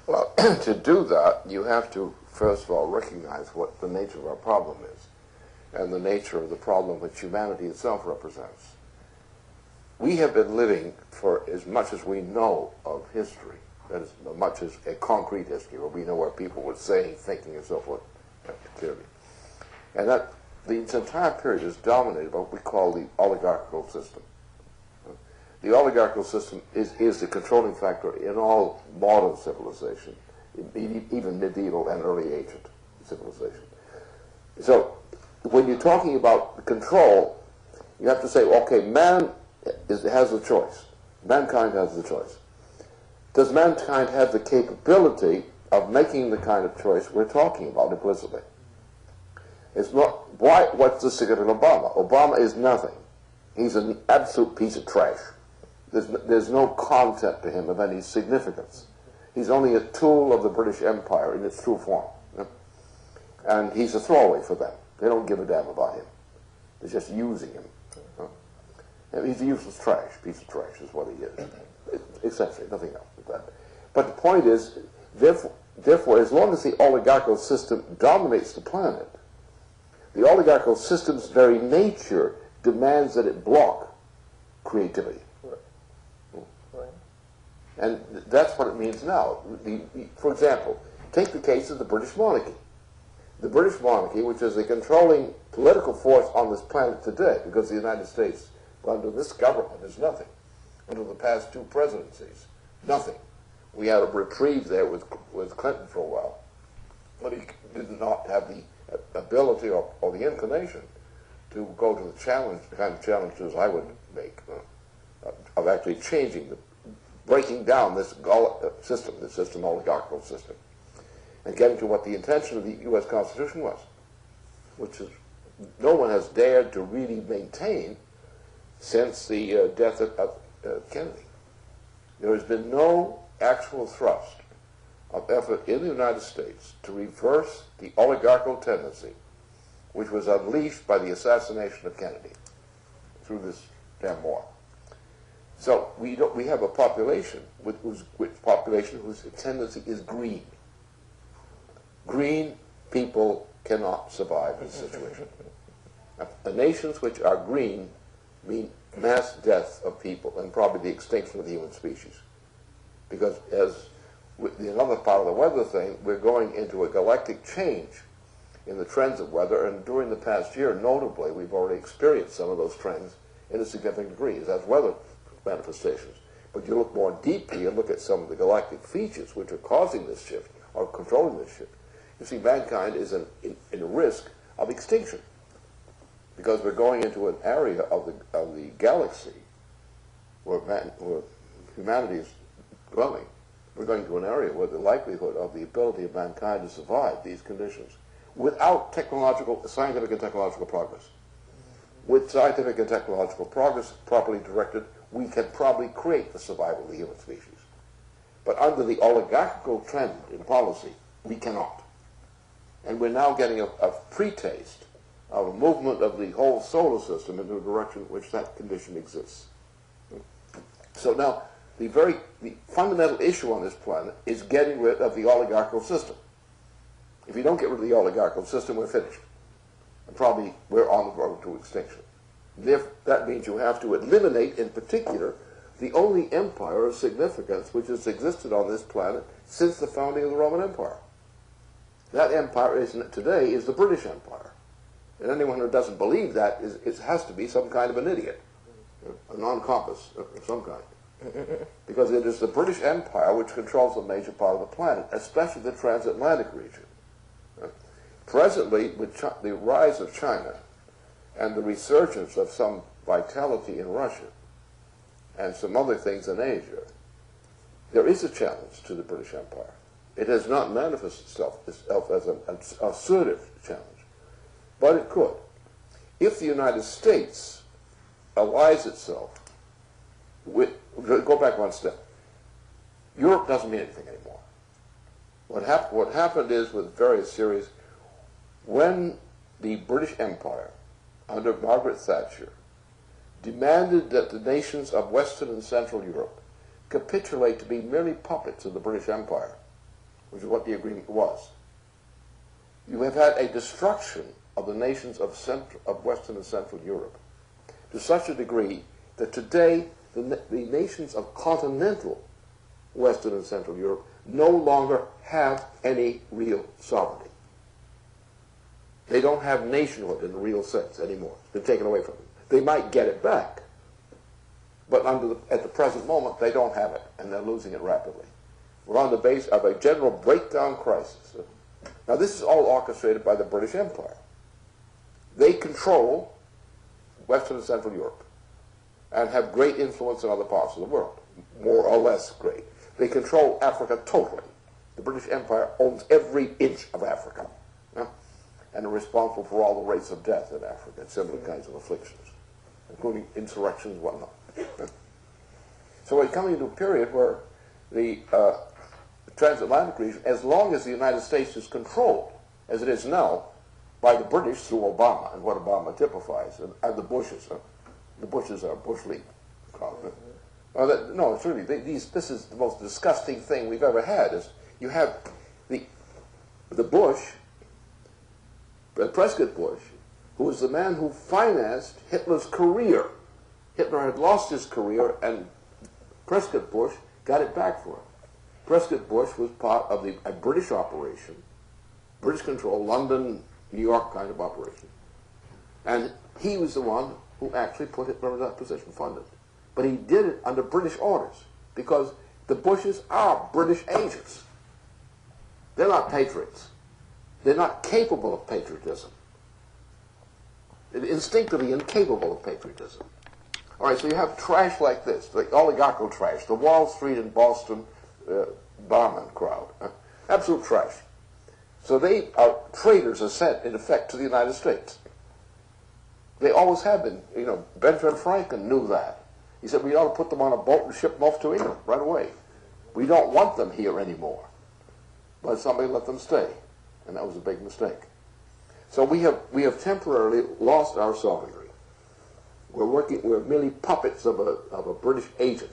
Well, to do that, you have to, first of all, recognize what the nature of our problem is, and the nature of the problem which humanity itself represents. We have been living for as much as we know of history, that is, as much as a concrete history, where we know what people were saying, thinking, and so forth, clearly. And that this entire period is dominated by what we call the oligarchical system. The oligarchical system is the controlling factor in all modern civilization, even medieval and early ancient civilization. So when you're talking about control, you have to say, okay, man has the choice. Mankind has the choice. Does mankind have the capability of making the kind of choice we're talking about implicitly? It's not, what's the secret of Obama? Obama is nothing. He's an absolute piece of trash. There's no content to him of any significance. He's only a tool of the British Empire in its true form. And he's a throwaway for them. They don't give a damn about him. They're just using him. And he's a useless trash, piece of trash is what he is. Essentially, nothing else with that. But the point is, therefore, as long as the oligarchical system dominates the planet, the oligarchical system's very nature demands that it block creativity. And that's what it means now. For example, take the case of the British monarchy. The British monarchy, which is the controlling political force on this planet today, because the United States, under this government, is nothing. Under the past two presidencies, nothing. We had a reprieve there with Clinton for a while, but he did not have the ability or the inclination to go to the challenge, the kind of challenges I would make, of actually changing breaking down this system, oligarchical system, and getting to what the intention of the U.S. Constitution was, which is no one has dared to really maintain since the death of Kennedy. There has been no actual thrust of effort in the United States to reverse the oligarchical tendency which was unleashed by the assassination of Kennedy through this damn war. So we have a population whose tendency is green. Green people cannot survive in this situation. The nations which are green mean mass death of people and probably the extinction of the human species. Because as with the another part of the weather thing, we're going into a galactic change in the trends of weather, and during the past year, notably, we've already experienced some of those trends in a significant degree as weather manifestations. But you look more deeply and look at some of the galactic features which are causing this shift or controlling this shift. You see, mankind is in risk of extinction because we're going into an area of the galaxy where humanity is dwelling. We're going to an area where the likelihood of the ability of mankind to survive these conditions without scientific and technological progress. With scientific and technological progress properly directed, we can probably create the survival of the human species. But under the oligarchical trend in policy, we cannot. And we're now getting a pre-taste of a movement of the whole solar system into a direction in which that condition exists. So now, the fundamental issue on this planet is getting rid of the oligarchical system. If you don't get rid of the oligarchical system, we're finished. And probably we're on the road to extinction. That means you have to eliminate, in particular, the only empire of significance which has existed on this planet since the founding of the Roman Empire. That empire today is the British Empire. And anyone who doesn't believe that has to be some kind of an idiot, a non-compass of some kind. Because it is the British Empire which controls a major part of the planet, especially the transatlantic region. Presently, with the rise of China and the resurgence of some vitality in Russia and some other things in Asia, there is a challenge to the British Empire. It has not manifested itself as an assertive challenge, but it could. If the United States allies itself with, go back one step, Europe doesn't mean anything anymore. What happened is with various series, when the British Empire, under Margaret Thatcher, demanded that the nations of Western and Central Europe capitulate to be merely puppets of the British Empire, which is what the agreement was. You have had a destruction of the nations of Western and Central Europe to such a degree that today the nations of continental Western and Central Europe no longer have any real sovereignty. They don't have nationhood in the real sense anymore. It's been taken away from them. They might get it back, but at the present moment they don't have it, and they're losing it rapidly. We're on the base of a general breakdown crisis. Now this is all orchestrated by the British Empire. They control Western and Central Europe and have great influence in other parts of the world, more or less great. They control Africa totally. The British Empire owns every inch of Africa, and are responsible for all the rates of death in Africa and similar kinds of afflictions, including insurrections and whatnot. So we're coming into a period where the transatlantic region, as long as the United States is controlled, as it is now, by the British through Obama and what Obama typifies, and the Bushes. The Bushes are Bush League. No, it's really, this is the most disgusting thing we've ever had. Is you have the Bush, Prescott Bush, who was the man who financed Hitler's career. Hitler had lost his career, and Prescott Bush got it back for him. Prescott Bush was part of a British operation, British control, London, New York kind of operation. And he was the one who actually put Hitler in that position, funded. But he did it under British orders, because the Bushes are British agents. They're not patriots. They're not capable of patriotism. They're instinctively incapable of patriotism. All right, so you have trash like this, the oligarchical trash, the Wall Street and Boston barman crowd. Absolute trash. So they are traitors, in effect, to the United States. They always have been. You know, Benjamin Franklin knew that. He said we ought to put them on a boat and ship them off to England right away. We don't want them here anymore. But somebody let them stay, and that was a big mistake. So we have temporarily lost our sovereignty. We're merely puppets of a British agent,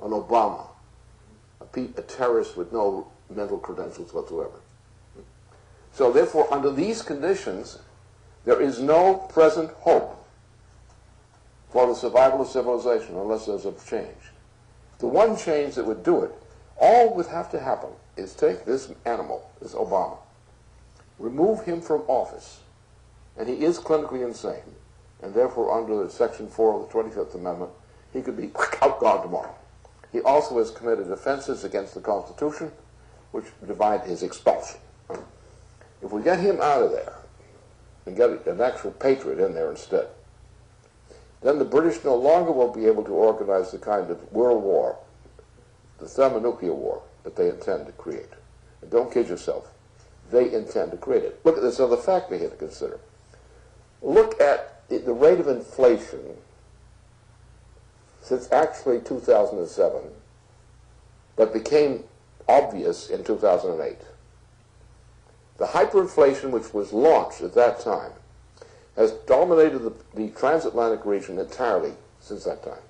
an Obama, a terrorist with no mental credentials whatsoever. So therefore, under these conditions, there is no present hope for the survival of civilization unless there's a change. The one change that would do it, all would have to happen is take this animal, this Obama, remove him from office, and he is clinically insane, and therefore under Section 4 of the 25th Amendment, he could be outgone tomorrow. He also has committed offenses against the Constitution, which divide his expulsion. If we get him out of there, and get an actual patriot in there instead, then the British no longer will be able to organize the kind of world war, the thermonuclear war, that they intend to create. And don't kid yourself. They intend to create it. Look at this other factor here to consider. Look at the rate of inflation since actually 2007, but became obvious in 2008. The hyperinflation which was launched at that time has dominated the transatlantic region entirely since that time.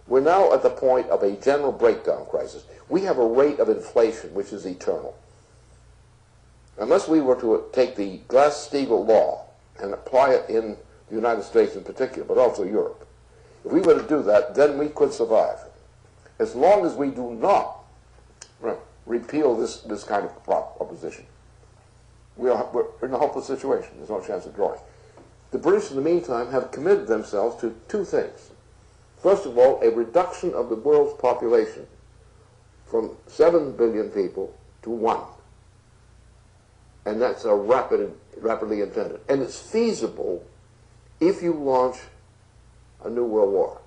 We're now at the point of a general breakdown crisis. We have a rate of inflation which is eternal. Unless we were to take the Glass-Steagall law and apply it in the United States in particular, but also Europe, if we were to do that, then we could survive. As long as we do not repeal this kind of proposition, we're in a hopeless situation. There's no chance of drawing. The British, in the meantime, have committed themselves to two things. First of all, a reduction of the world's population from 7 billion people to 1. And that's a rapidly intended. And it's feasible if you launch a new world war.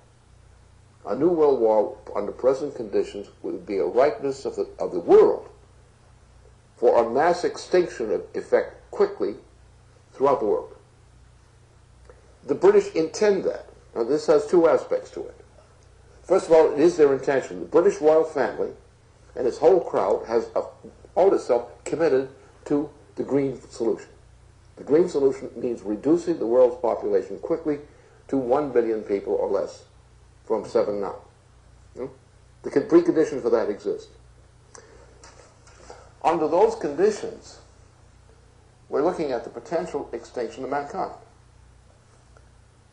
A new world war under present conditions would be a ripeness of the world for a mass extinction effect quickly throughout the world. The British intend that. Now this has two aspects to it. First of all, it is their intention. The British royal family and its whole crowd has all itself committed to the green solution. The green solution means reducing the world's population quickly to 1 billion people or less from 7 now. The preconditions for that exist. Under those conditions, we're looking at the potential extinction of mankind.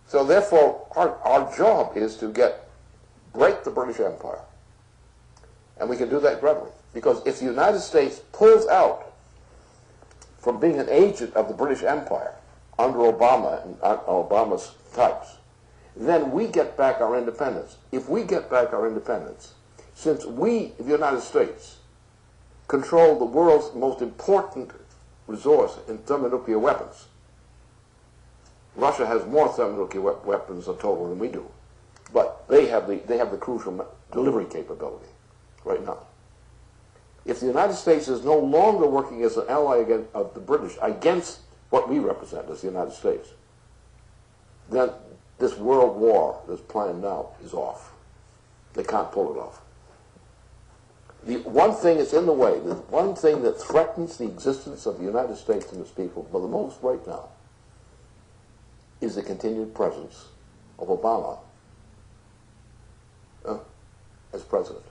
So therefore, our job is to break the British Empire. And we can do that gradually. Because if the United States pulls out from being an agent of the British Empire under Obama and Obama's types, then we get back our independence. If we get back our independence, since we, the United States, control the world's most important resource in thermonuclear weapons, Russia has more thermonuclear weapons in total than we do, but they have the crucial delivery capability right now. If the United States is no longer working as an ally of the British against what we represent as the United States, then this world war that's planned now is off. They can't pull it off. The one thing that's in the way, the one thing that threatens the existence of the United States and its people the most right now, is the continued presence of Obama as president.